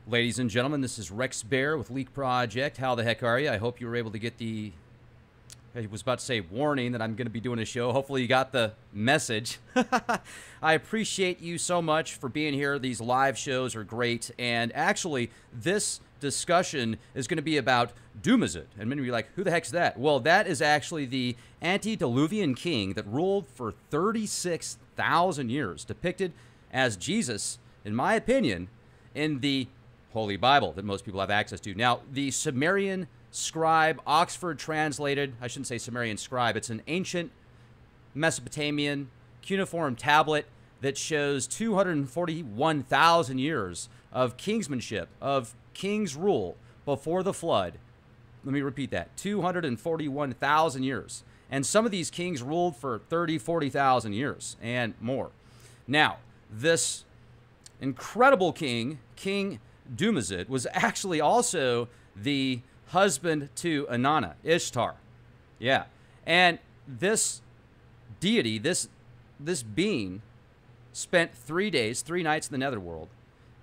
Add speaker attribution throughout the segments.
Speaker 1: Ladies and gentlemen, this is Rex Bear with Leak Project. How the heck are you? I hope you were able to get the, I was about to say warning that I'm going to be doing a show. Hopefully you got the message. I appreciate you so much for being here. These live shows are great. And actually, this discussion is going to be about Dumuzid. And many of you are like, who the heck's that? Well, that is actually the antediluvian king that ruled for 36,000 years, depicted as Jesus, in my opinion, in the Holy Bible that most people have access to. Now, the Sumerian scribe, Oxford translated, I shouldn't say Sumerian scribe, it's an ancient Mesopotamian cuneiform tablet that shows 241,000 years of kingsmanship, of king's rule before the flood. Let me repeat that, 241,000 years. And some of these kings ruled for 30, 40,000 years and more. Now, this incredible king, King Dumuzid, was actually also the husband to Inanna, Ishtar. Yeah. And this deity, this being, spent 3 days, 3 nights in the netherworld,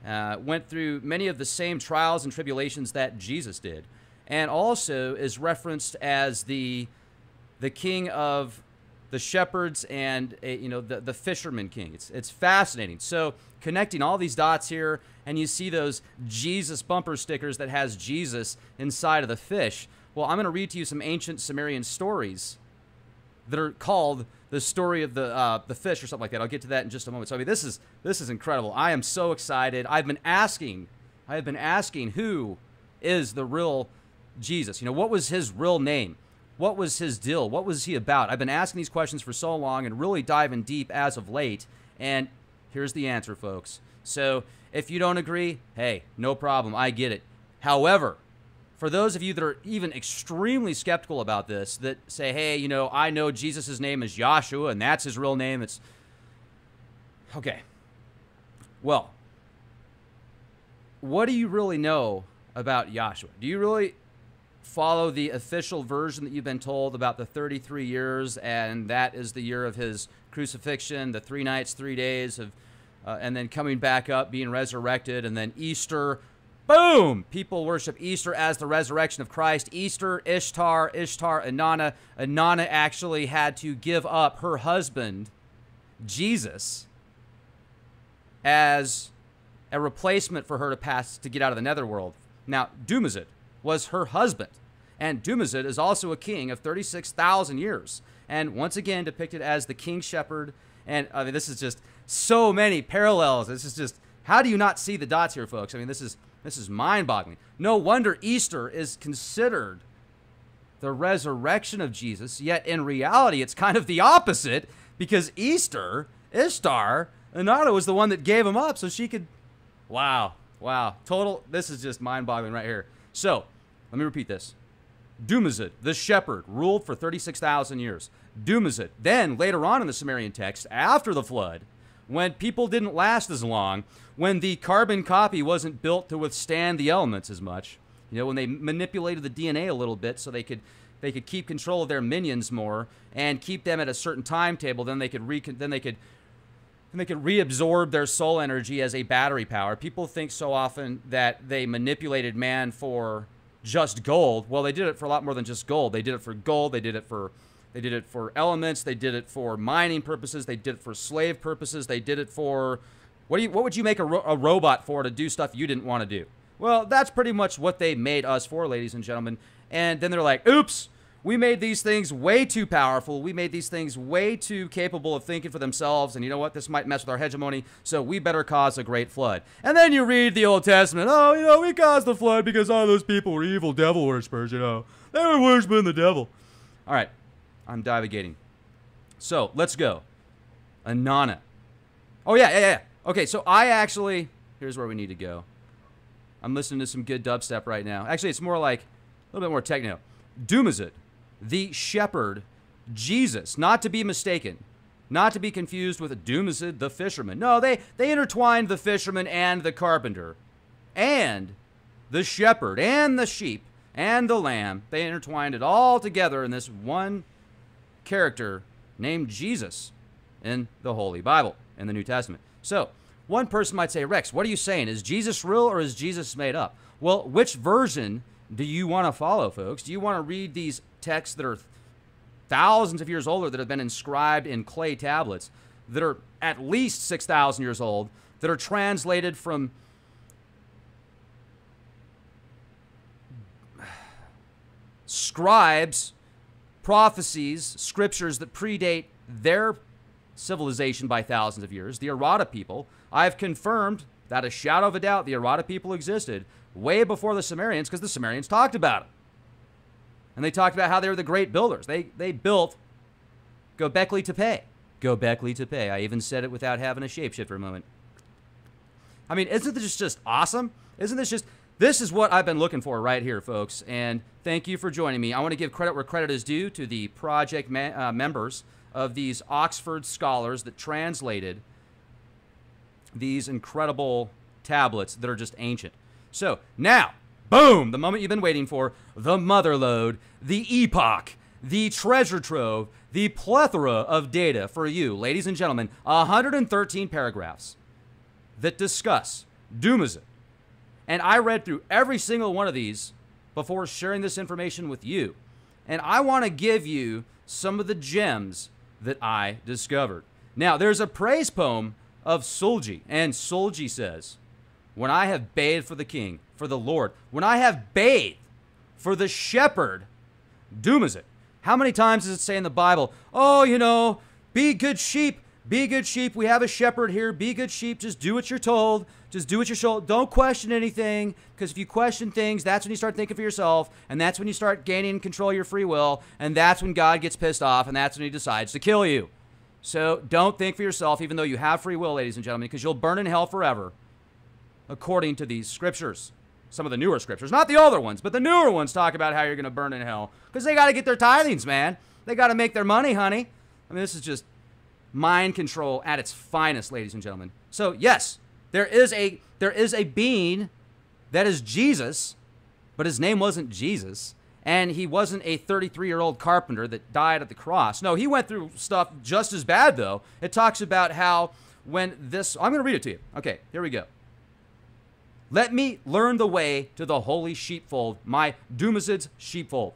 Speaker 1: went through many of the same trials and tribulations that Jesus did, and also is referenced as the king of the shepherds and the fisherman king. It's fascinating. So connecting all these dots here, and you see those Jesus bumper stickers that has Jesus inside of the fish. Well, I'm going to read to you some ancient Sumerian stories that are called the story of the fish or something like that. I'll get to that in just a moment. So I mean, this is incredible. I am so excited. I have been asking who is the real Jesus. You know, what was his real name? What was his deal? What was he about? I've been asking these questions for so long and really diving deep as of late. And here's the answer, folks. So if you don't agree, hey, no problem. I get it. However, for those of you that are even extremely skeptical about this, that say, hey, you know, I know Jesus' name is Yahshua and that's his real name. It's okay. Well, what do you really know about Yahshua? Do you really follow the official version that you've been told about the 33 years, and that is the year of his crucifixion, the 3 nights, 3 days of, and then coming back up, being resurrected, and then Easter, boom! People worship Easter as the resurrection of Christ. Easter, Ishtar, Inanna. Inanna actually had to give up her husband, Jesus, as a replacement for her to pass to get out of the netherworld. Now, Dumuzid was her husband. And Dumuzid is also a king of 36,000 years. And once again depicted as the king shepherd. And I mean, this is just so many parallels. This is just, how do you not see the dots here, folks? I mean, this is mind-boggling. No wonder Easter is considered the resurrection of Jesus, yet in reality it's kind of the opposite, because Easter, Ishtar, Inanna was the one that gave him up so she could, wow, total, this is just mind-boggling right here. So, let me repeat this. Dumuzid, the shepherd, ruled for 36,000 years. Dumuzid, then later on in the Sumerian text, after the flood, when people didn't last as long, when the carbon copy wasn't built to withstand the elements as much, you know, when they manipulated the DNA a little bit so they could keep control of their minions more and keep them at a certain timetable, then they could reabsorb their soul energy as a battery power. People think so often that they manipulated man for just gold. Well, they did it for a lot more than just gold. They did it for gold. They did it for elements. They did it for mining purposes. They did it for slave purposes. They did it for what would you make a robot for, to do stuff you didn't want to do? Well, that's pretty much what they made us for, ladies and gentlemen. And then they're like, oops, we made these things way too powerful. We made these things way too capable of thinking for themselves. And you know what? This might mess with our hegemony, so we better cause a great flood. And then you read the Old Testament. Oh, you know, we caused the flood because all those people were evil devil worshippers, you know. They were worshiping the devil. All right. I'm divagating. So, let's go. Inanna. Oh, yeah. Okay, so here's where we need to go. I'm listening to some good dubstep right now. Actually, it's more like a little bit more techno. Dumuzid, the shepherd, Jesus, not to be mistaken, not to be confused with Dumuzid, the fisherman. No, they intertwined the fisherman and the carpenter and the shepherd and the sheep and the lamb. They intertwined it all together in this one character named Jesus in the Holy Bible, in the New Testament. So, one person might say, Rex, what are you saying? Is Jesus real or is Jesus made up? Well, which version do you want to follow, folks? Do you want to read these texts that are thousands of years older, that have been inscribed in clay tablets, that are at least 6,000 years old, that are translated from scribes, prophecies, scriptures that predate their civilization by thousands of years, the Arada people? I've confirmed, without a shadow of a doubt, the Arada people existed way before the Sumerians, because the Sumerians talked about it. And they talked about how they were the great builders. They built Göbekli Tepe. Göbekli Tepe. I even said it without having a shapeshift for a moment. I mean, isn't this just awesome? Isn't this just... This is what I've been looking for right here, folks. And thank you for joining me. I want to give credit where credit is due to the project members of these Oxford scholars that translated these incredible tablets that are just ancient. So, now, boom, the moment you've been waiting for, the motherlode, the epoch, the treasure trove, the plethora of data for you, ladies and gentlemen, 113 paragraphs that discuss Dumuzid. And I read through every single one of these before sharing this information with you. And I want to give you some of the gems that I discovered. Now, there's a praise poem of Sulji, and Sulji says, when I have bathed for the king, for the Lord, when I have bathed for the shepherd, Dumuzid. How many times does it say in the Bible, oh, you know, be good sheep, be good sheep. We have a shepherd here. Be good sheep. Just do what you're told. Just do what you're told. Don't question anything, because if you question things, that's when you start thinking for yourself, and that's when you start gaining control of your free will, and that's when God gets pissed off, and that's when he decides to kill you. So don't think for yourself, even though you have free will, ladies and gentlemen, because you'll burn in hell forever, according to these scriptures. Some of the newer scriptures, not the older ones, but the newer ones talk about how you're going to burn in hell, because they got to get their tithings, man. They got to make their money, honey. I mean, this is just mind control at its finest, ladies and gentlemen. So yes, there is a being that is Jesus, but his name wasn't Jesus, and he wasn't a 33-year-old carpenter that died at the cross. No, he went through stuff just as bad, though. It talks about how when this... I'm going to read it to you. Okay, here we go. Let me learn the way to the holy sheepfold, my Dumuzid's sheepfold.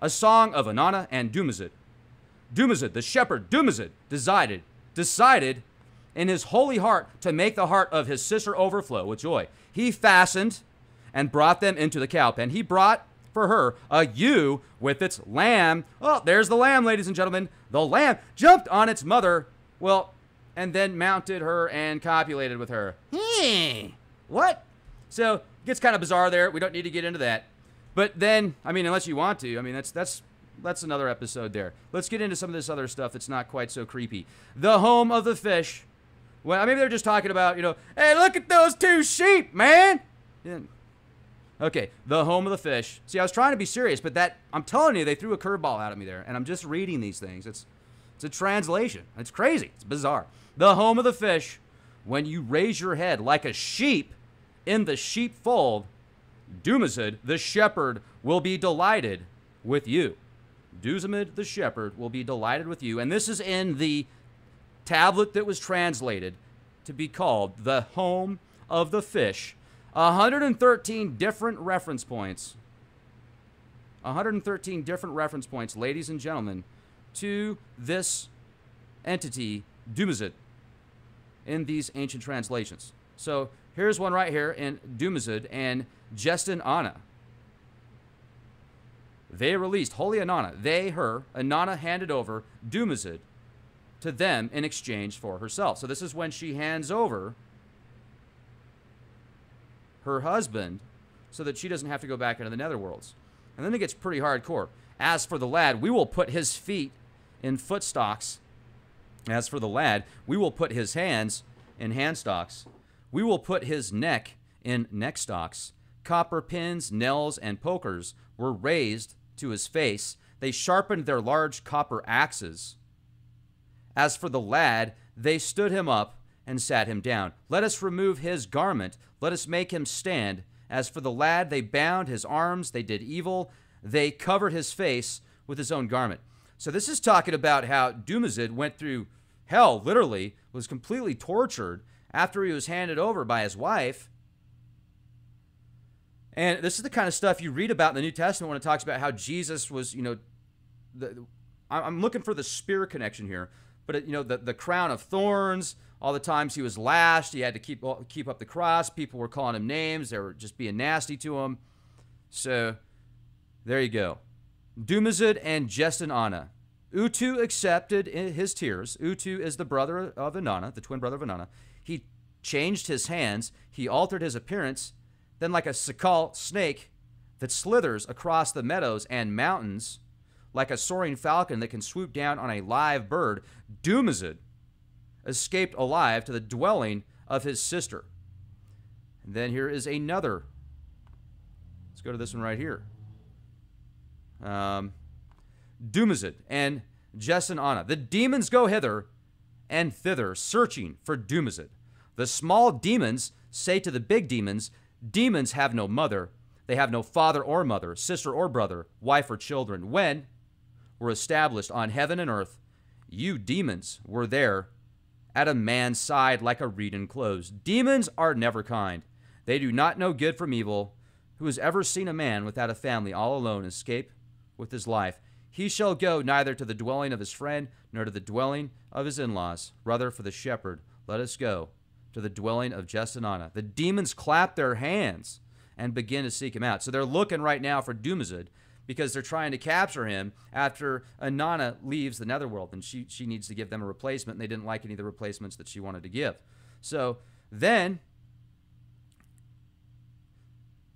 Speaker 1: A song of Inanna and Dumuzid. Dumuzid, the shepherd, Dumuzid, decided in his holy heart to make the heart of his sister overflow with joy. He fastened and brought them into the cow pen. He brought for her a ewe with its lamb. Oh, there's the lamb, ladies and gentlemen. The lamb jumped on its mother, well, and then mounted her and copulated with her. What? So it gets kind of bizarre there. We don't need to get into that. But then, I mean, unless you want to, I mean, that's another episode there. Let's get into some of this other stuff that's not quite so creepy. The home of the fish. Well, maybe they're just talking about, you know, hey, look at those two sheep, man. Yeah. Okay, the home of the fish. See, I was trying to be serious, but that, I'm telling you, they threw a curveball out at me there, and I'm just reading these things. It's a translation. It's crazy. It's bizarre. The home of the fish. When you raise your head like a sheep in the sheepfold, Dumuzid, the shepherd, will be delighted with you. Dumuzid, the shepherd, will be delighted with you. And this is in the tablet that was translated to be called the home of the fish. 113 different reference points. 113 different reference points, ladies and gentlemen, to this entity, Dumuzid, in these ancient translations. So here's one right here in Dumuzid and Jestin Anna. They released Holy Inanna. They, her, Inanna handed over Dumuzid to them in exchange for herself. So this is when she hands over her husband so that she doesn't have to go back into the netherworlds. And then it gets pretty hardcore. As for the lad, we will put his feet in footstocks. As for the lad, we will put his hands in handstocks. We will put his neck in neckstocks. Copper pins, nails, and pokers were raised to his face. They sharpened their large copper axes. As for the lad, they stood him up and sat him down. Let us remove his garment. Let us make him stand. As for the lad, they bound his arms. They did evil. They covered his face with his own garment. So this is talking about how Dumuzid went through hell, literally, was completely tortured after he was handed over by his wife. And this is the kind of stuff you read about in the New Testament when it talks about how Jesus was, I'm looking for the spear connection here, but the crown of thorns, all the times he was lashed, he had to keep up the cross. People were calling him names. They were just being nasty to him. So there you go. Dumazid and Anna. Utu accepted his tears. Utu is the brother of Inanna, the twin brother of Inanna. He changed his hands. He altered his appearance. Then, like a Sakal snake that slithers across the meadows and mountains, like a soaring falcon that can swoop down on a live bird, Dumazid escaped alive to the dwelling of his sister. And then here is another. Let's go to this one right here. Dumazid and Anna. The demons go hither and thither, searching for Dumazid. The small demons say to the big demons, demons have no mother. They have no father or mother, sister or brother, wife or children. When were established on heaven and earth, you demons were there at a man's side like a reed enclosed. Demons are never kind. They do not know good from evil. Who has ever seen a man without a family all alone escape with his life? He shall go neither to the dwelling of his friend nor to the dwelling of his in-laws. Rather, for the shepherd, let us go to the dwelling of Anna. The demons clap their hands and begin to seek him out. So they're looking right now for Dumazid because they're trying to capture him after Inanna leaves the netherworld, and she needs to give them a replacement, and they didn't like any of the replacements that she wanted to give. So then,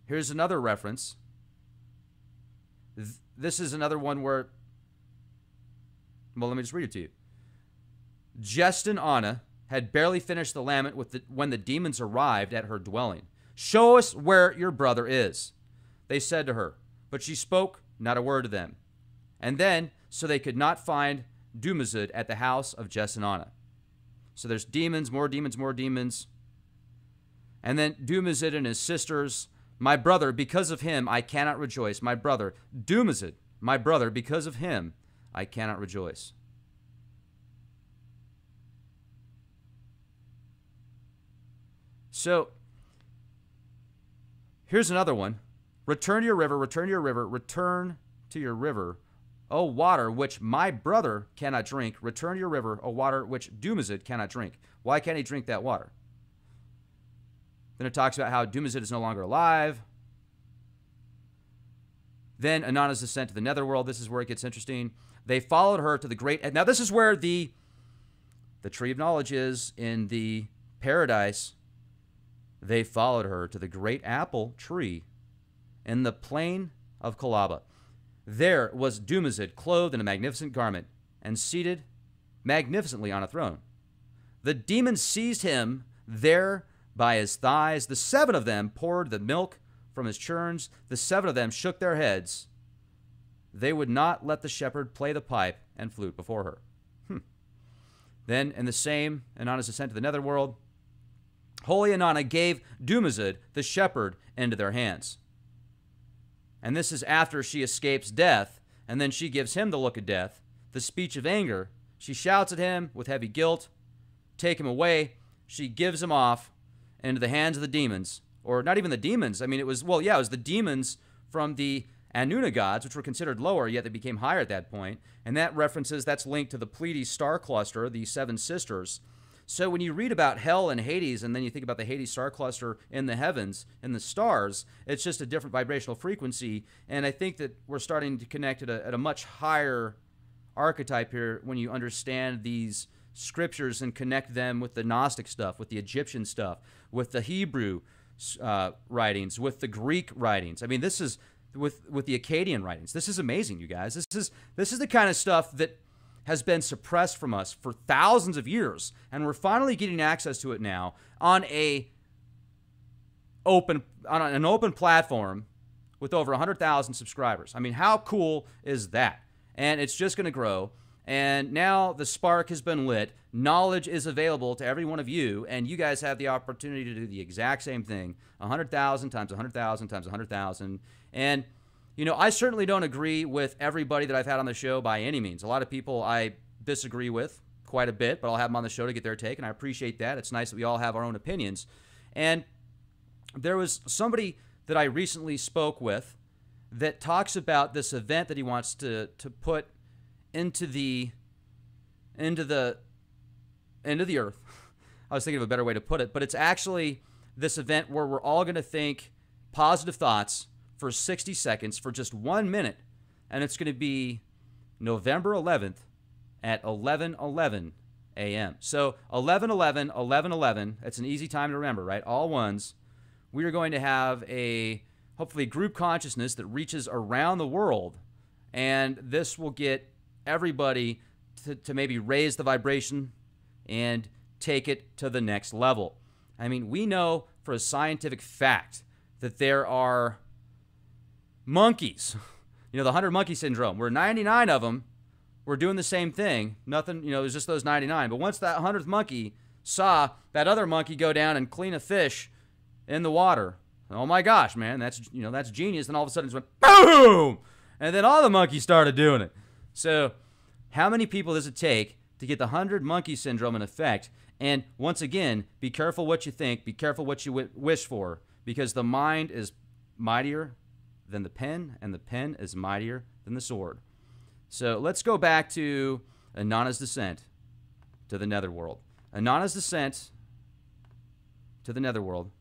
Speaker 1: here's another reference. This is another one where, well, let me just read it to you. Anna had barely finished the lament when the demons arrived at her dwelling. Show us where your brother is, they said to her. But she spoke not a word to them. And then, so they could not find Dumazid at the house of Anna. So there's demons, more demons, more demons. And then Dumazid and his sisters, my brother, because of him, I cannot rejoice. My brother, Dumazid, my brother, because of him, I cannot rejoice. So, here's another one. Return to your river, return to your river, return to your river, O water which my brother cannot drink. Return to your river, O water which Dumazid cannot drink. Why can't he drink that water? Then it talks about how Dumazid is no longer alive. Then Inanna's descent to the netherworld. This is where it gets interesting. They followed her to the great... Now this is where the tree of knowledge is in the paradise. They followed her to the great apple tree in the plain of Kolaba. There was Dumazid clothed in a magnificent garment and seated magnificently on a throne. The demons seized him there by his thighs. The 7 of them poured the milk from his churns. The 7 of them shook their heads. They would not let the shepherd play the pipe and flute before her. Then, in the same Inanna's descent to the netherworld, holy Inanna gave Dumazid, the shepherd, into their hands. And this is after she escapes death, and then she gives him the look of death, the speech of anger. She shouts at him with heavy guilt, take him away. She gives him off into the hands of the demons, or not even the demons. I mean, it was the demons from the Anuna gods, which were considered lower, yet they became higher at that point. And that's linked to the Pleiades star cluster, the 7 sisters. So when you read about hell and Hades, and then you think about the Hades star cluster in the heavens, in the stars, it's just a different vibrational frequency. And I think that we're starting to connect at a much higher archetype here when you understand these scriptures and connect them with the Gnostic stuff, with the Egyptian stuff, with the Hebrew writings, with the Greek writings. I mean, this is with the Akkadian writings. This is amazing, you guys. This is the kind of stuff that has been suppressed from us for thousands of years, and we're finally getting access to it now on an open platform with over 100,000 subscribers. I mean, how cool is that? And it's just going to grow. And now the spark has been lit. Knowledge is available to every one of you, and you guys have the opportunity to do the exact same thing. 100,000 times 100,000 times 100,000. And I certainly don't agree with everybody that I've had on the show by any means. A lot of people I disagree with quite a bit, but I'll have them on the show to get their take, and I appreciate that. It's nice that we all have our own opinions. And there was somebody that I recently spoke with that talks about this event that he wants to put into the earth. I was thinking of a better way to put it, but it's actually this event where we're all going to think positive thoughts for 60 seconds for just 1 minute, and it's going to be November 11th at 11:11 a.m. So 11:11, 11:11, that's an easy time to remember, right? All ones. We are going to have a, hopefully, group consciousness that reaches around the world, and this will get everybody to maybe raise the vibration and take it to the next level. I mean, we know for a scientific fact that there are monkeys, the 100 monkey syndrome, where 99 of them were doing the same thing. Nothing, it was just those 99. But once that 100th monkey saw that other monkey go down and clean a fish in the water, oh my gosh, man, that's genius. And all of a sudden it went boom, and then all the monkeys started doing it. So how many people does it take to get the 100 monkey syndrome in effect? And once again, be careful what you think, be careful what you wish for, because the mind is mightier than the pen, and the pen is mightier than the sword. So let's go back to Inanna's descent to the netherworld. Inanna's descent to the netherworld.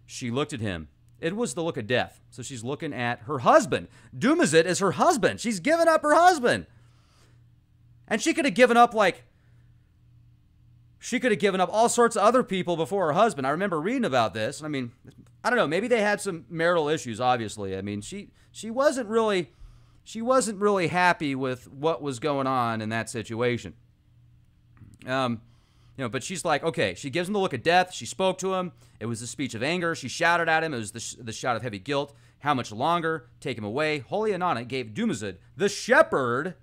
Speaker 1: She looked at him. It was the look of death. So she's looking at her husband. Dumuzid is her husband. She's given up her husband. And she could have given up all sorts of other people before her husband. I remember reading about this. I mean, I don't know. Maybe they had some marital issues, obviously. I mean, she wasn't really happy with what was going on in that situation. But she's like, okay, she gives him the look of death. She spoke to him. It was the speech of anger. She shouted at him. It was the shout of heavy guilt. How much longer? Take him away. Holy Inanna gave Dumuzid, the shepherd,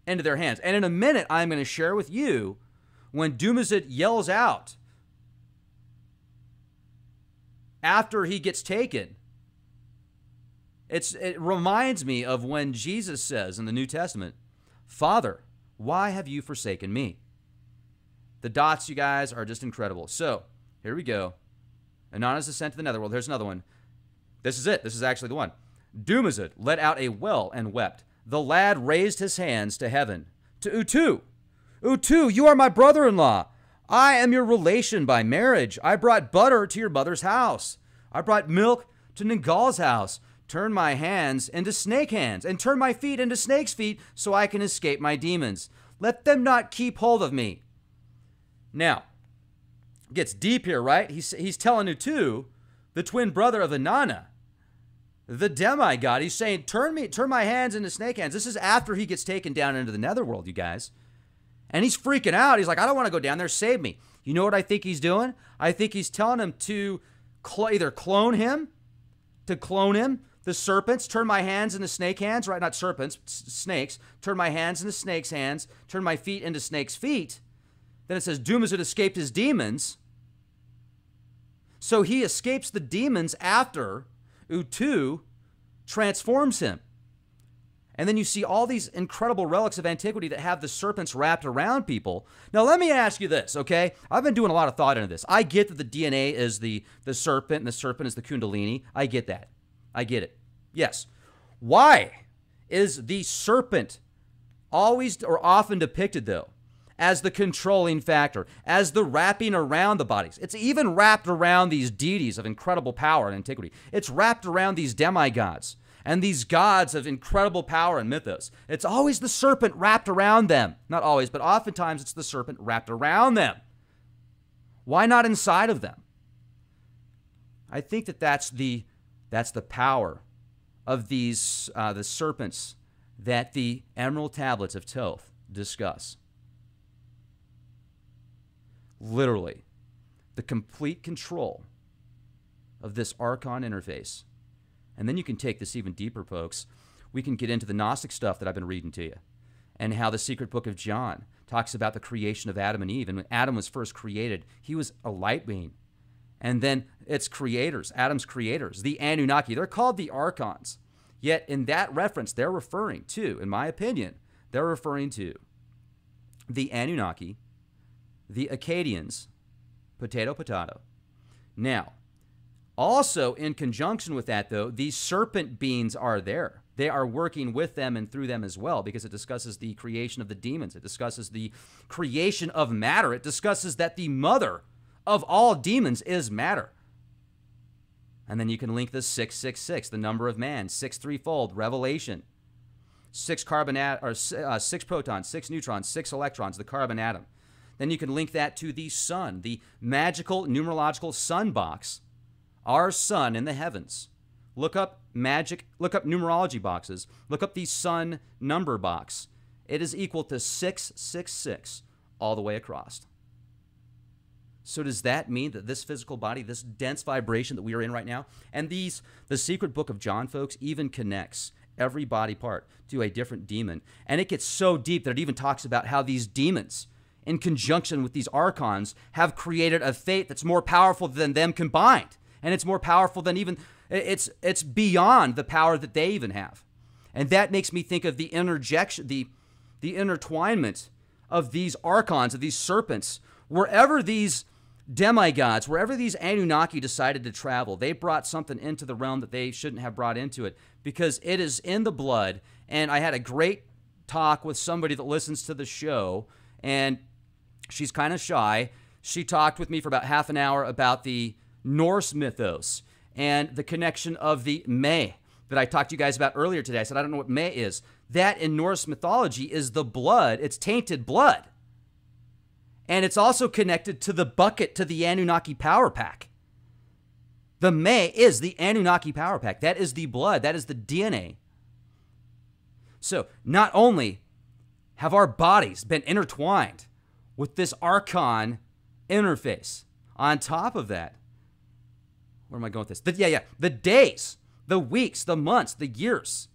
Speaker 1: into their hands. And in a minute, I'm going to share with you when Dumuzid yells out after he gets taken. It reminds me of when Jesus says in the New Testament, Father, why have you forsaken me? The dots, you guys, are just incredible. So, here we go. Inanna's descent to the netherworld. Here's another one. This is it. This is actually the one. Dumuzid let out a wail and wept. The lad raised his hands to heaven. To Utu. Utu, you are my brother-in-law. I am your relation by marriage. I brought butter to your mother's house. I brought milk to Ningal's house. Turn my hands into snake hands, and turn my feet into snake's feet, so I can escape my demons. Let them not keep hold of me. Now, it gets deep here, right? He's telling Utu, the twin brother of Inanna, the demigod, he's saying, turn my hands into snake hands. This is after he gets taken down into the netherworld, you guys. And he's freaking out. He's like, I don't want to go down there. Save me. You know what I think he's doing? I think he's telling him to either clone him, the serpents, turn my hands into snake hands, right? Not serpents, snakes. Turn my hands into snake's hands, turn my feet into snake's feet. Then it says, Dumuzid escaped his demons. So he escapes the demons after Utu transforms him. And then you see all these incredible relics of antiquity that have the serpents wrapped around people. Now, let me ask you this, okay? I've been doing a lot of thought into this. I get that the DNA is the serpent, and the serpent is the Kundalini. I get that. I get it. Yes. Why is the serpent always or often depicted, though, as the controlling factor, as the wrapping around the bodies? It's even wrapped around these deities of incredible power and antiquity. It's wrapped around these demigods and these gods of incredible power and mythos. It's always the serpent wrapped around them. Not always, but oftentimes it's the serpent wrapped around them. Why not inside of them? I think that's the power of these the serpents that the Emerald Tablets of Thoth discuss. Literally, the complete control of this Archon interface. And then you can take this even deeper, folks. We can get into the Gnostic stuff that I've been reading to you, and how the secret book of John talks about the creation of Adam and Eve. And when Adam was first created, he was a light being. And then its creators, Adam's creators, the Anunnaki, they're called the Archons. Yet in that reference, they're referring to, in my opinion, they're referring to the Anunnaki, the Akkadians, potato, potato. Now, also in conjunction with that, though, these serpent beings are there. They are working with them and through them as well, because it discusses the creation of the demons. It discusses the creation of matter. It discusses that the mother of all demons is matter. And then you can link the 666, the number of man, 6 threefold, Revelation, 6 6 protons, 6 neutrons, 6 electrons, the carbon atom. Then you can link that to the sun, the magical numerological sun box, our sun in the heavens. Look up numerology boxes. Look up the sun number box. It is equal to 666 all the way across. So does that mean that this physical body, this dense vibration that we are in right now, and the secret book of John, folks, even connects every body part to a different demon. And it gets so deep that it even talks about how these demons, in conjunction with these archons, have created a fate that's more powerful than them combined. And it's more powerful than even, it's beyond the power that they even have. And that makes me think of the interjection, the intertwinement of these archons, of these serpents. Wherever these demigods, wherever these Anunnaki decided to travel, they brought something into the realm that they shouldn't have brought into it, because it is in the blood. And I had a great talk with somebody that listens to the show, and she's kind of shy. She talked with me for about half an hour about the Norse mythos and the connection of the May that I talked to you guys about earlier today. I said, I don't know what May is. That in Norse mythology is the blood. It's tainted blood. And it's also connected to the bucket, to the Anunnaki power pack. The May is the Anunnaki power pack. That is the blood. That is the DNA. So not only have our bodies been intertwined with this archon interface, on top of that, where am I going with this? The days, the weeks, the months, the years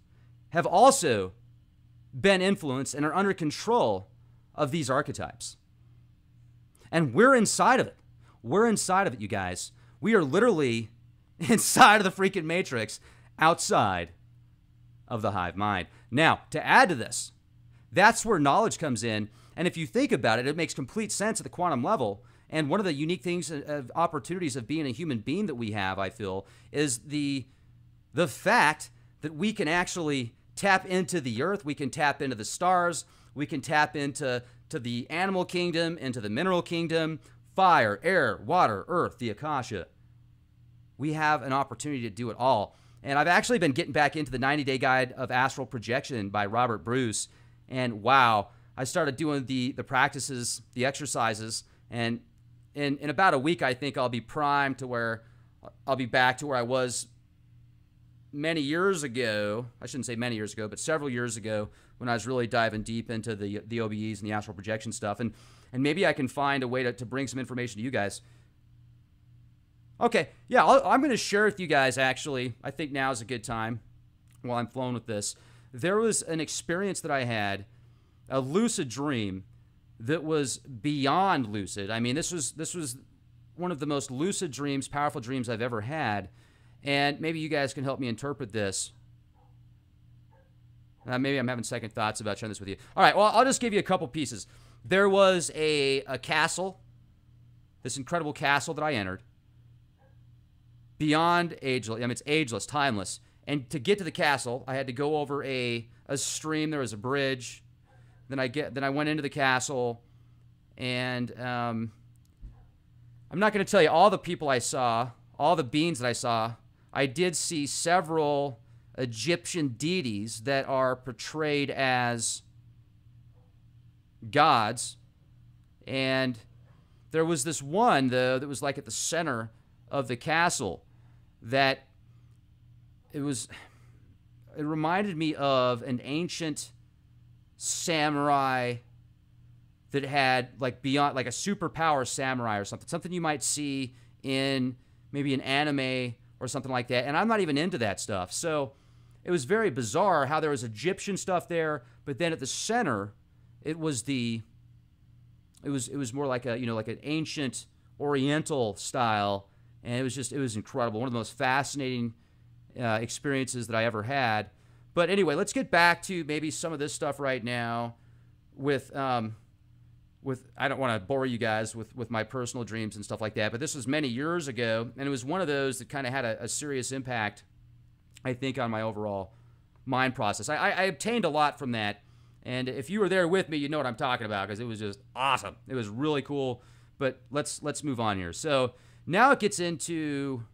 Speaker 1: have also been influenced and are under control of these archetypes. And we're inside of it. We're inside of it, you guys. We are literally inside of the freaking matrix, outside of the hive mind. Now, to add to this, that's where knowledge comes in. And if you think about it, it makes complete sense at the quantum level. And one of the unique things, opportunities of being a human being that we have, I feel, is the fact that we can actually tap into the earth. We can tap into the stars. We can tap into the animal kingdom, into the mineral kingdom, fire, air, water, earth, the Akasha. We have an opportunity to do it all. And I've actually been getting back into the 90-Day Guide of Astral Projection by Robert Bruce. And wow, I started doing the practices, the exercises, and in about a week, I think I'll be primed to where I'll be back to where I was many years ago. I shouldn't say many years ago, but several years ago, when I was really diving deep into the OBEs and the astral projection stuff. And maybe I can find a way to bring some information to you guys. Okay, yeah, I'm going to share with you guys, actually. I think now is a good time while I'm flowing with this. There was an experience that I had, a lucid dream that was beyond lucid. I mean, this was one of the most lucid dreams, powerful dreams I've ever had. And maybe you guys can help me interpret this. Maybe I'm having second thoughts about sharing this with you. All right, well, I'll just give you a couple pieces. There was a castle, this incredible castle that I entered. Beyond ageless. I mean, it's ageless, timeless. And to get to the castle, I had to go over a stream. There was a bridge. Then I went into the castle, and I'm not going to tell you all the people I saw, all the beings that I saw. I did see several Egyptian deities that are portrayed as gods, and there was this one that was like at the center of the castle that it reminded me of an ancient samurai that had like beyond, like a superpower samurai or something you might see in maybe an anime or something like that. And I'm not even into that stuff. So it was very bizarre how there was Egyptian stuff there, but then at the center, it was more like like an ancient Oriental style, and it was incredible. One of the most fascinating experiences that I ever had. But anyway, let's get back to maybe some of this stuff right now with I don't want to bore you guys with my personal dreams and stuff like that, but this was many years ago, and it was one of those that kind of had a serious impact, I think, on my overall mind process. I obtained a lot from that, and if you were there with me, you know what I'm talking about, because it was just awesome. It was really cool, but let's move on here. So now it gets into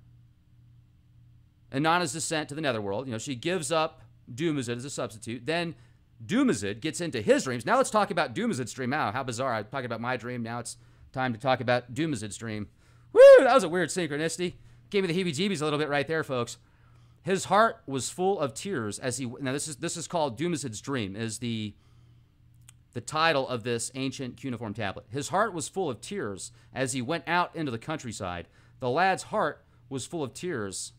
Speaker 1: Inanna's descent to the netherworld. You know, she gives up Dumuzid as a substitute. Then Dumuzid gets into his dreams. Now let's talk about Dumuzid's dream. Now, how bizarre. I'm talking about my dream. Now it's time to talk about Dumuzid's dream. Woo, that was a weird synchronicity. Gave me the heebie-jeebies a little bit right there, folks. His heart was full of tears as he... Now, this is called Dumuzid's dream, is the title of this ancient cuneiform tablet. His heart was full of tears as he went out into the countryside. The lad's heart was full of tears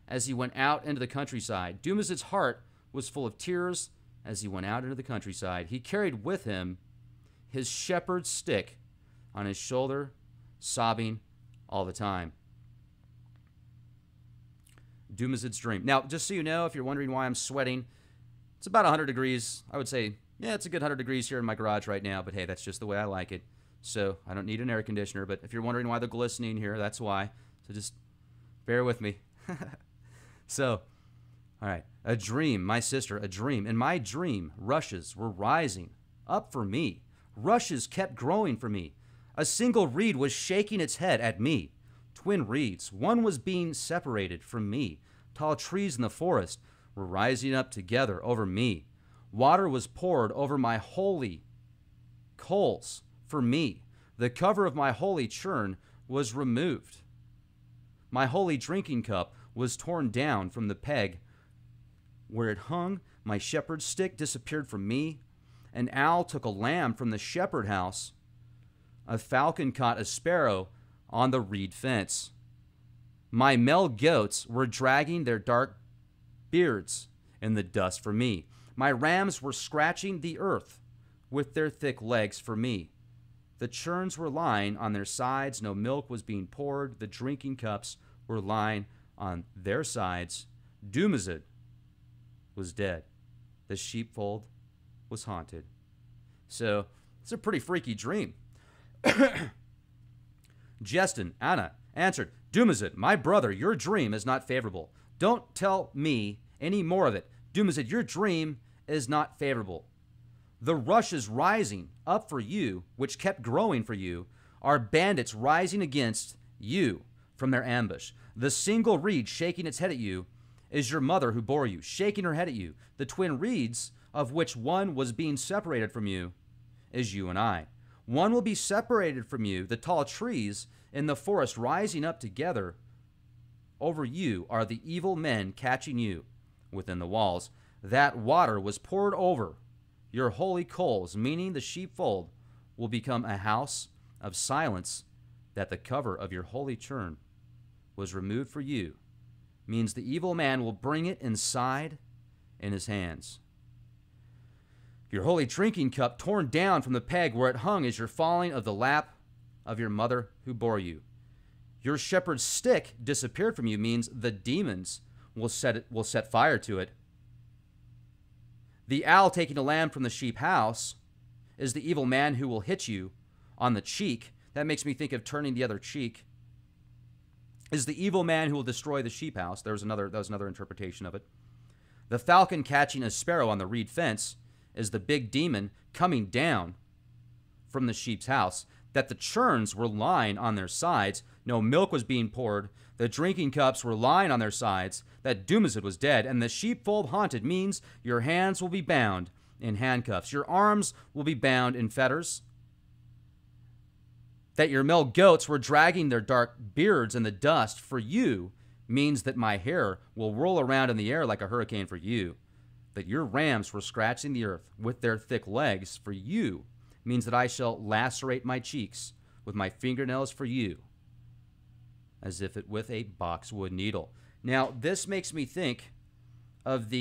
Speaker 1: as he went out into the countryside. Dumuzid's heart was full of tears as he went out into the countryside. He carried with him his shepherd's stick on his shoulder, sobbing all the time. Dumuzid's dream. Now, just so you know, if you're wondering why I'm sweating, it's about 100 degrees. I would say, yeah, it's a good 100 degrees here in my garage right now, but hey, that's just the way I like it. So I don't need an air conditioner, but if you're wondering why the glistening here, that's why. So just bear with me. So, all right. A dream, my sister, a dream. In my dream, rushes were rising up for me. Rushes kept growing for me. A single reed was shaking its head at me. Twin reeds, one was being separated from me. Tall trees in the forest were rising up together over me. Water was poured over my holy coals for me. The cover of my holy churn was removed. My holy drinking cup was torn down from the peg where it hung. My shepherd's stick disappeared from me. An owl took a lamb from the shepherd house. A falcon caught a sparrow on the reed fence. My male goats were dragging their dark beards in the dust for me. My rams were scratching the earth with their thick legs for me. The churns were lying on their sides. No milk was being poured. The drinking cups were lying on their sides. Dumuzid was dead. The sheepfold was haunted. So it's a pretty freaky dream. Jestin, Anna, answered, Dumuzid, my brother, your dream is not favorable. Don't tell me any more of it. Dumuzid, your dream is not favorable. The rushes rising up for you, which kept growing for you, are bandits rising against you from their ambush. The single reed shaking its head at you is your mother who bore you, shaking her head at you. The twin reeds, of which one was being separated from you, is you and I. One will be separated from you. The tall trees in the forest rising up together over you are the evil men catching you within the walls. That water was poured over your holy coals, meaning the sheepfold will become a house of silence, that the cover of your holy churn was removed for you, means the evil man will bring it inside in his hands. Your holy drinking cup torn down from the peg where it hung is your falling of the lap of your mother who bore you. Your shepherd's stick disappeared from you, means the demons will set fire to it. The owl taking a lamb from the sheep house is the evil man who will hit you on the cheek. That makes me think of turning the other cheek. Is the evil man who will destroy the sheep house. That was another interpretation of it. The falcon catching a sparrow on the reed fence is the big demon coming down from the sheep's house. That the churns were lying on their sides. No milk was being poured. The drinking cups were lying on their sides. That Dumuzid was dead. And the sheepfold haunted means your hands will be bound in handcuffs. Your arms will be bound in fetters. That your male goats were dragging their dark beards in the dust for you means that my hair will roll around in the air like a hurricane for you. That your rams were scratching the earth with their thick legs for you means that I shall lacerate my cheeks with my fingernails for you, as if it with a boxwood needle. Now, this makes me think of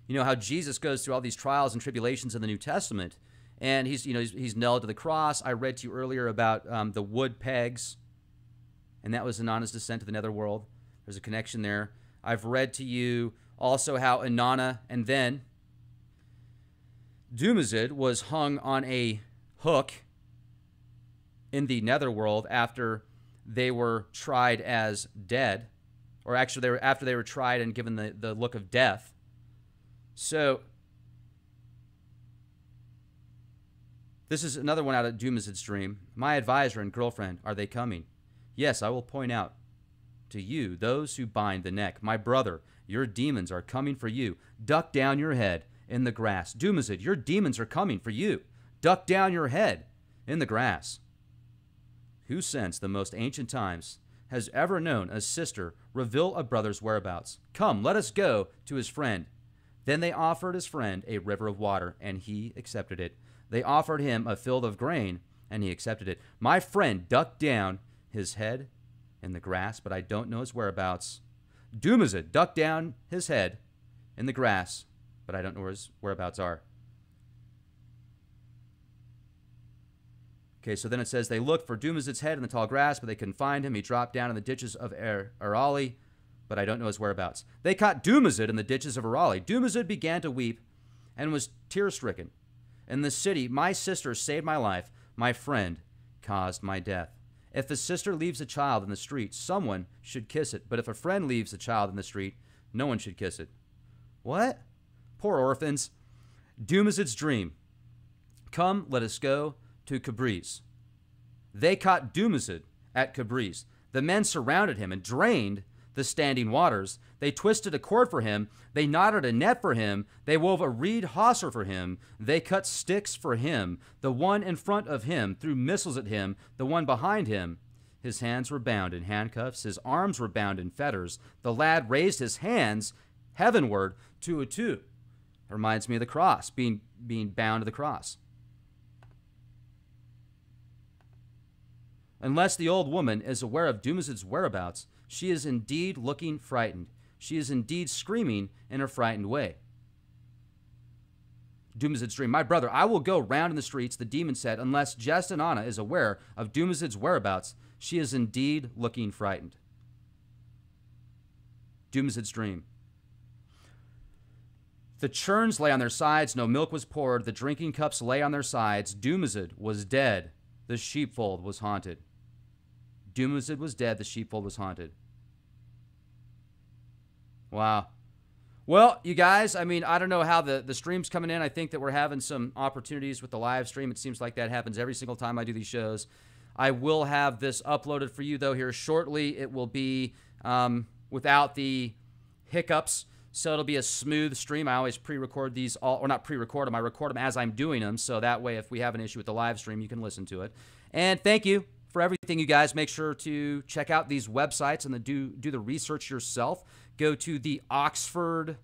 Speaker 1: how Jesus goes through all these trials and tribulations in the New Testament, and he's nailed to the cross. I read to you earlier about the wood pegs, and that was Inanna's descent to the netherworld. There's a connection there. I've read to you also how Inanna and then Dumazid was hung on a hook in the netherworld after they were tried as dead, or actually after they were tried and given the look of death. So this is another one out of Dumazid's dream. My advisor and girlfriend, are they coming? Yes, I will point out to you those who bind the neck. My brother, your demons are coming for you. Duck down your head in the grass. Dumazid, your demons are coming for you. Duck down your head in the grass. Who since the most ancient times has ever known a sister reveal a brother's whereabouts? Come, let us go to his friend. Then they offered his friend a river of water, and he accepted it. They offered him a field of grain, and he accepted it. My friend ducked down his head in the grass, but I don't know his whereabouts. Dumazid ducked down his head in the grass, but I don't know where his whereabouts are. Okay, so then it says, they looked for Dumazid's head in the tall grass, but they couldn't find him. He dropped down in the ditches of Arali, but I don't know his whereabouts. They caught Dumazid in the ditches of Arali. Dumazid began to weep and was tear-stricken. In the city, my sister saved my life. My friend caused my death. If a sister leaves a child in the street, someone should kiss it. But if a friend leaves a child in the street, no one should kiss it. What? Poor orphans. Dumazid's dream. Come, let us go to Cabriz. They caught Dumazid at Cabriz. The men surrounded him and drained the standing waters. They twisted a cord for him. They knotted a net for him. They wove a reed hawser for him. They cut sticks for him. The one in front of him threw missiles at him. The one behind him, his hands were bound in handcuffs. His arms were bound in fetters. The lad raised his hands heavenward to a two. It reminds me of the cross, being bound to the cross. Unless the old woman is aware of Dumazid's whereabouts, she is indeed looking frightened. She is indeed screaming in a frightened way. Dumazid's dream. My brother, I will go round in the streets, the demon said, unless Jestanana is aware of Dumazid's whereabouts. She is indeed looking frightened. Dumazid's dream. The churns lay on their sides, no milk was poured, the drinking cups lay on their sides. Dumazid was dead, the sheepfold was haunted. Dumazid was dead, the sheepfold was haunted. Wow. Well, you guys, I mean, I don't know how the stream's coming in. I think that we're having some opportunities with the live stream. It seems like that happens every single time I do these shows. I will have this uploaded for you, though, here shortly. It will be without the hiccups, so it'll be a smooth stream. I always pre-record these, or not pre-record them. I record them as I'm doing them, so that way if we have an issue with the live stream, you can listen to it. And thank you for everything, you guys. Make sure to check out these websites and do the research yourself. Go to the Oxford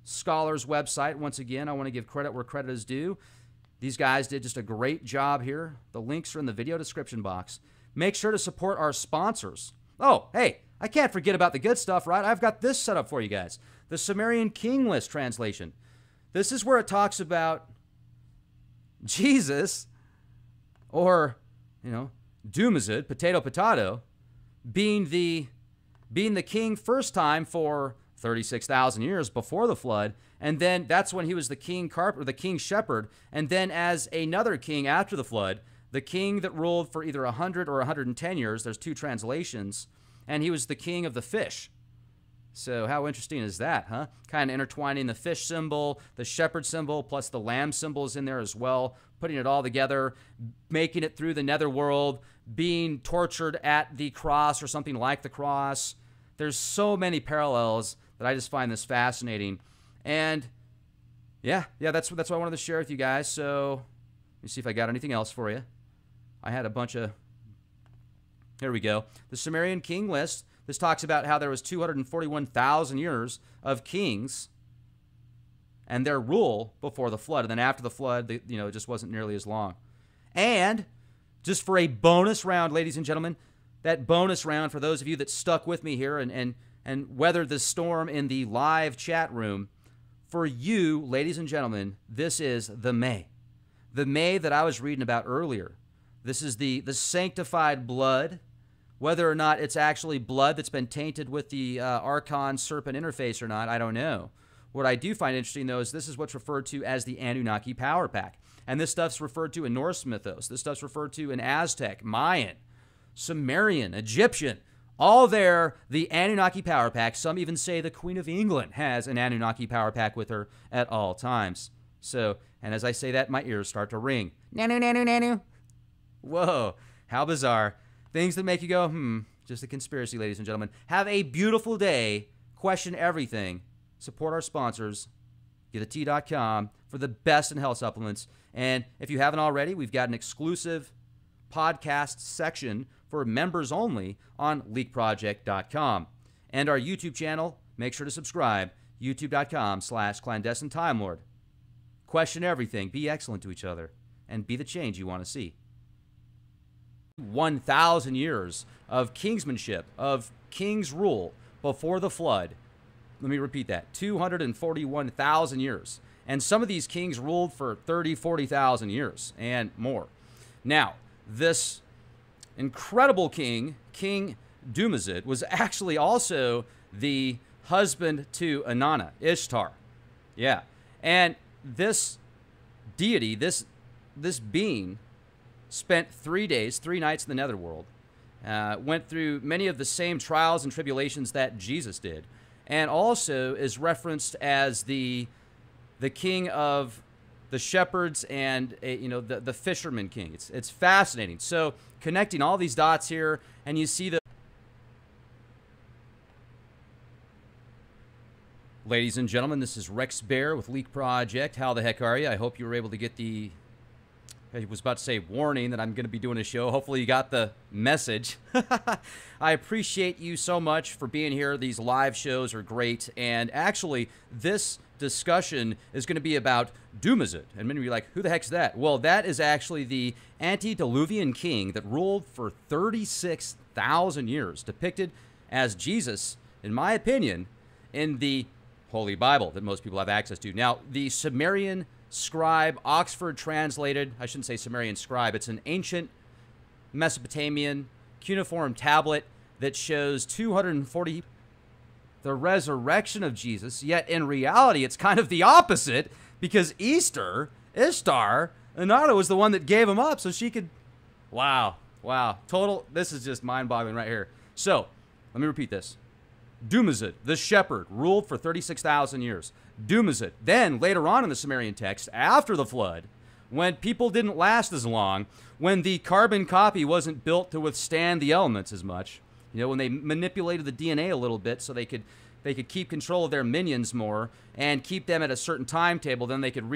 Speaker 1: Scholars website. Once again, I want to give credit where credit is due. These guys did just a great job here. The links are in the video description box. Make sure to support our sponsors. Oh, hey, I can't forget about the good stuff, right? I've got this set up for you guys. The Sumerian King List translation. This is where it talks about Jesus, or, you know, Dumazid, potato, being the king first time for 36,000 years before the flood, and then that's when he was the king the king shepherd, and then as another king after the flood, the king that ruled for either 100 or 110 years. There's two translations, and he was the king of the fish. So how interesting is that, huh? Kind of intertwining the fish symbol, the shepherd symbol, plus the lamb symbol is in there as well, putting it all together, making it through the netherworld, being tortured at the cross or something like the cross. There's so many parallels that I just find this fascinating. And yeah, that's what I wanted to share with you guys. So let me see if I got anything else for you. I had a bunch of... Here we go. The Sumerian King List. This talks about how there was 241,000 years of kings and their rule before the flood. And then after the flood, it just wasn't nearly as long. And just for a bonus round, ladies and gentlemen, that bonus round for those of you that stuck with me here and weathered the storm in the live chat room, for you, ladies and gentlemen, this is the May. The May that I was reading about earlier. This is the sanctified blood. Whether or not it's actually blood that's been tainted with the Archon Serpent interface or not, I don't know. What I do find interesting, though, is this is what's referred to as the Anunnaki Power Pack. And this stuff's referred to in Norse mythos. This stuff's referred to in Aztec, Mayan, Sumerian, Egyptian. All there, the Anunnaki Power Pack. Some even say the Queen of England has an Anunnaki Power Pack with her at all times. So, and as I say that, my ears start to ring. Nanu, nanu, nanu. Whoa, how bizarre. Things that make you go, just a conspiracy, ladies and gentlemen. Have a beautiful day. Question everything. Support our sponsors, GetAT.com, for the best in health supplements. And if you haven't already, we've got an exclusive podcast section for members only on leakproject.com. And our YouTube channel, make sure to subscribe, youtube.com/clandestine Time Lord. Question everything, be excellent to each other, and be the change you want to see. 1,000 years of kingsmanship, of king's rule before the flood. Let me repeat that. 241,000 years. And some of these kings ruled for 30, 40,000 years and more. Now, this incredible king, King Dumuzid, was actually also the husband to Inanna, Ishtar. Yeah. And this deity, this being, spent 3 days, 3 nights in the netherworld, went through many of the same trials and tribulations that Jesus did, and also is referenced as the king of the shepherds and the fisherman king. It's fascinating. So connecting all these dots here, and you see the ladies and gentlemen, this is Rex Bear with Leak Project. How the heck are you? I hope you were able to get the, I was about to say warning that I'm going to be doing a show. Hopefully you got the message. I appreciate you so much for being here. These live shows are great. And actually, this discussion is going to be about Dumuzid. And many of you are like, who the heck's that? Well, that is actually the antediluvian king that ruled for 36,000 years, depicted as Jesus, in my opinion, in the Holy Bible that most people have access to. Now, the Sumerian scribe, Oxford translated, I shouldn't say Sumerian scribe, it's an ancient Mesopotamian cuneiform tablet that shows 240, the resurrection of Jesus, yet in reality it's kind of the opposite, because Ishtar, Inanna was the one that gave him up so she could, wow, total, this is just mind-boggling right here. So, let me repeat this. Dumuzid, the shepherd, ruled for 36,000 years. Dumuzid, then later on in the Sumerian text, after the flood, when people didn't last as long, when the carbon copy wasn't built to withstand the elements as much, when they manipulated the DNA a little bit so they could keep control of their minions more and keep them at a certain timetable, then they could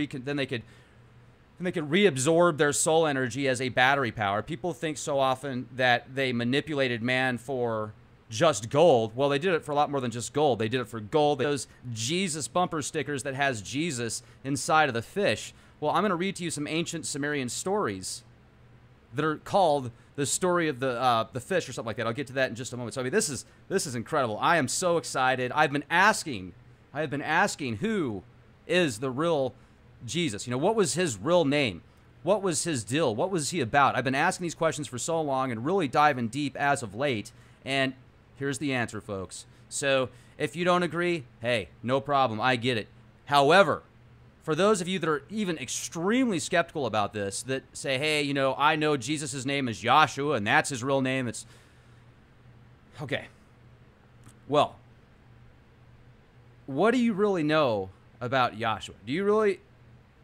Speaker 1: reabsorb their soul energy as a battery power. People think so often that they manipulated man for just gold. Well, they did it for a lot more than just gold. They did it for gold. Those Jesus bumper stickers that has Jesus inside of the fish. Well, I'm going to read to you some ancient Sumerian stories that are called the story of the fish or something like that. I'll get to that in just a moment. So I mean, this is incredible. I am so excited. I have been asking who is the real Jesus? What was his real name? What was his deal? What was he about? I've been asking these questions for so long and really diving deep as of late. And here's the answer, folks. So if you don't agree, hey, no problem. I get it. However, for those of you that are even extremely skeptical about this, that say, hey, I know Jesus' name is Yahshua and that's his real name. It's okay. Well, what do you really know about Yahshua? Do you really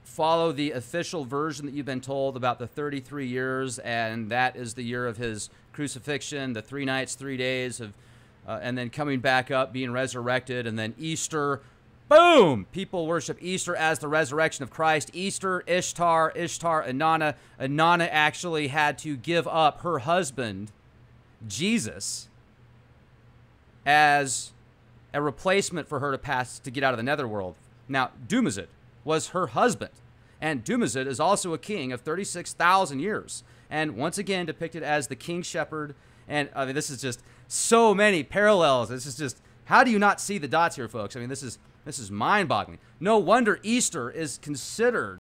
Speaker 1: follow the official version that you've been told about the 33 years, and that is the year of his crucifixion, the 3 nights, 3 days of, and then coming back up, being resurrected, and then Easter, boom! People worship Easter as the resurrection of Christ. Easter, Ishtar, Inanna. Inanna actually had to give up her husband, Jesus, as a replacement for her to get out of the netherworld. Now, Dumuzid was her husband, and Dumuzid is also a king of 36,000 years, and once again depicted as the king shepherd. And I mean, this is just so many parallels. This is just, how do you not see the dots here, folks? I mean, this is mind-boggling. No wonder Easter is considered